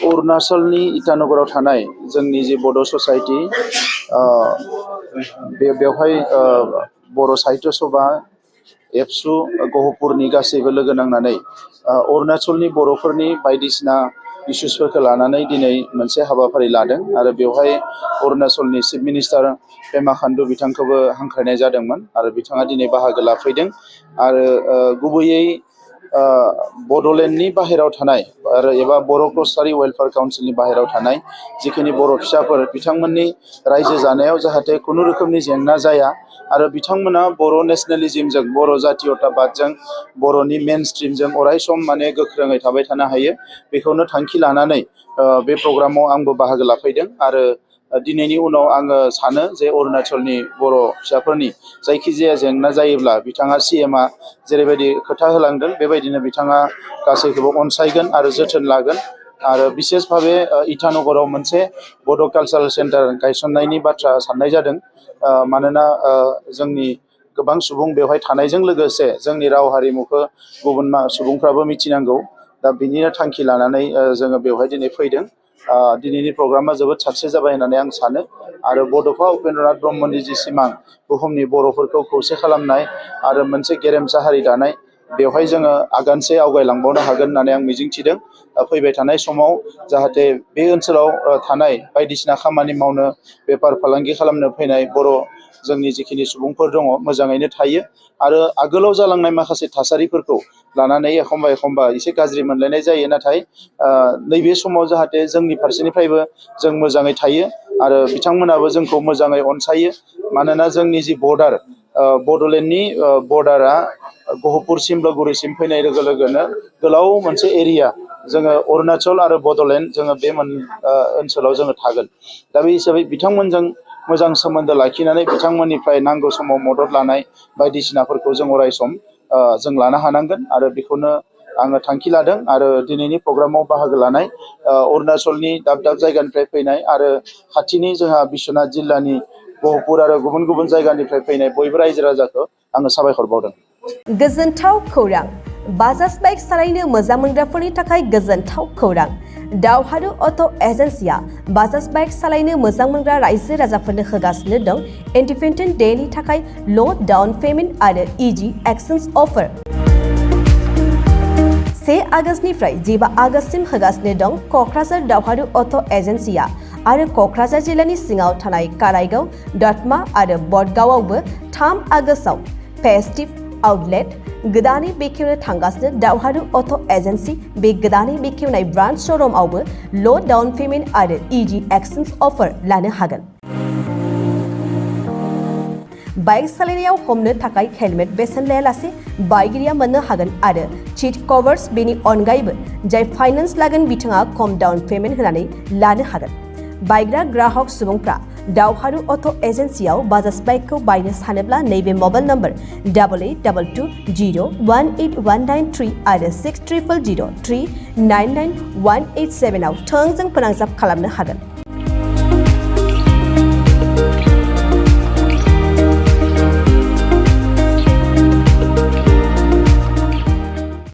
अरुणाचलनि इटानगराव थानाय जोंनि जे बड' ससाइटि बेवहाय बर' साहित्य सभा एबसु गहपुरनि गासैबो लोगो नांनानै अरुणाचलनि बर'फोरनि बायदिसिना इस्युसफोरखौ लानानै दिनै मोनसे हाबाफारि लादों आरो बेवहाय अरुणाचलनि चिफ मिनिस्टार पेमा खांडू बिथांखौबो हांख्रायनाय जादोंमोन आरो बिथाङा दिनै बाहागो लाफैदों आरो गुबैयै बड'लेण्डनि बाहेरायाव थानाय आरो एबा बर' कसारि वेलफेयार काउन्सिलनि बाहेरायाव थानाय जिखिनि बर' फिसाफोर बिथांमोननि रायजो जानायाव जाहाथे खुनु रोखोमनि जेंना जाया आरो बिथांमोना बर' नेशनेलिज्मजों बर' जातीयताबादजों बर'नि मेन स्ट्रिमजों अराय सम माने गोख्रोङै थाबाय थानो हायो बेखौनो थांखि लानानै बे प्रग्रामाव आंबो बाहागो लाफैदों आरो दिनैनि उनाव आङो सानो जे अरुणाचलनि बर' फिसाफोरनि जायखिजाया जेंना जायोब्ला बिथाङा CMआ जेरैबायदि खोथा होलांदों बेबायदिनो बिथाङा गासैखौबो अनसायगोन आरो जोथोन लागोन आरो बिसेस भाबे इटानगराव मोनसे बड' कालचारेल सेन्टार गायसननायनि बाथ्रा साननाय जादों मानोना जोंनि गोबां सुबुं बेवहाय थानायजों लोगोसे जोंनि राव हारिमुखौ गुबुन सुबुंफ्राबो मिथिनांगौ दा बिनिनो थांखि लानानै जोङो बेवहाय दिनै फैदों दिनैनि प्रग्रामा जोबोद साक्सेस जाबाय होननानै आं सानो आरो बड'फा उपेन्द्रनाथ ब्रह्मनि जि सिमां बुहुमनि बर'फोरखौ खौसे खालामनाय आरो मोनसे गेरेमसा हारि दानाय बेवहाय जोङो आगानसे आवगायलांबावनो हागोन होननानै आं मिजिंथिदों फैबाय थानाय समाव जाहाथे बे ओनसोलाव थानाय बायदिसिना खामानि मावनो बेफार फालांगि खालामनो फैनाय बर' जोंनि जिखिनि सुबुंफोर दङ मोजाङैनो थायो आरो आगोलाव जालांनाय माखासे थासारिफोरखौ लानानै एखमबा एसे गाज्रि मोनलायनाय जायो नाथाय नैबे समाव जाहाथे जोंनि फारसेनिफ्रायबो जों मोजाङै थायो आरो बिथांमोनाबो जोंखौ मोजाङै अनसायो मानोना जोंनि जि बर्डार बड'लेण्डनि बर्डारा गहपुर सिमलागुरिसिम फैनाय लोगो लोगोनो गोलाव मोनसे एरिया जोङो अरुणाचल आरो बड'लेण्ड जोङो बे ओनसोलाव जोङो थागोन दा बे हिसाबै बिथांमोनजों मोजां सोमोन्दो लाखिनानै बिथांमोननिफ्राय नांगौ समाव मदद लानाय बायदिसिनाफोरखौ जों अराय सम जों लानो हानांगोन आरो बेखौनो आङो थांखि लादों आरो दिनैनि प्रग्रामाव बाहागो लानाय अरुणाचलनि दाब दाब जायगानिफ्राय फैनाय आरो खाथिनि जोंहा बिश्वनाथ जिल्लानि गहपुर आरो गुबुन गुबुन जायगानिफ्राय फैनाय बयबो रायजो राजाखौ आङो साबायखर बावदों। गोजोनथाव खौरां बाजाज बाइक सालायनो मोजां मोनग्राफोरनि थाखाय गोजोनथाव खौरां दावहारु अट' एजेन्सिया बाजाज बाइक सालायनो मोजां मोनग्रा रायजो राजाफोरनो होगासिनो दं इन्डिपेन्डेन्ट डेनि थाखाय ल' डाउन पेमेन्ट आरो इजि एक्सचेन्ज अफार 1 आगष्टनिफ्राय 15 आगष्टसिम होगासिनो दं क'क्राझार दावहारु अट' एजेन्सिया आरो क'क्राझार जिल्लानि सिङाव थानाय काराइगाव दतमा आरो बडगावआवबो 3 आगष्टआव फेस्टिभ आउटलेट गोदानै बेखेवनो थांगासिनो दावहारु अट' एजेन्सि बे गोदानै बेखेवनाय ब्रान्च श'रुमआवबो ल' डाउन पेमेन्ट आरो इजि एक्सचेन्ज अफार लानो हागोन। बाइक सालायनायाव हमनो थाखाय हेलमेट बेसेन लायालासे बाइगिरिया मोननो हागोन आरो सीट कभार्स बेनि अनगायैबो जाय फाइनेन्स लागोन बिथाङा खम डाउन पेमेन्ट होनानै लानो हागोन। बायग्रा ग्राहक सुबुंफ्रा दावहारु अट' एजेन्सियाव बाजाज बाइकखौ बायनो सानोब्ला नैबे मबाइल नम्बर 8822018193 आरो 600003991187 आव थोंजों फोनांजाब खालामनो हागोन।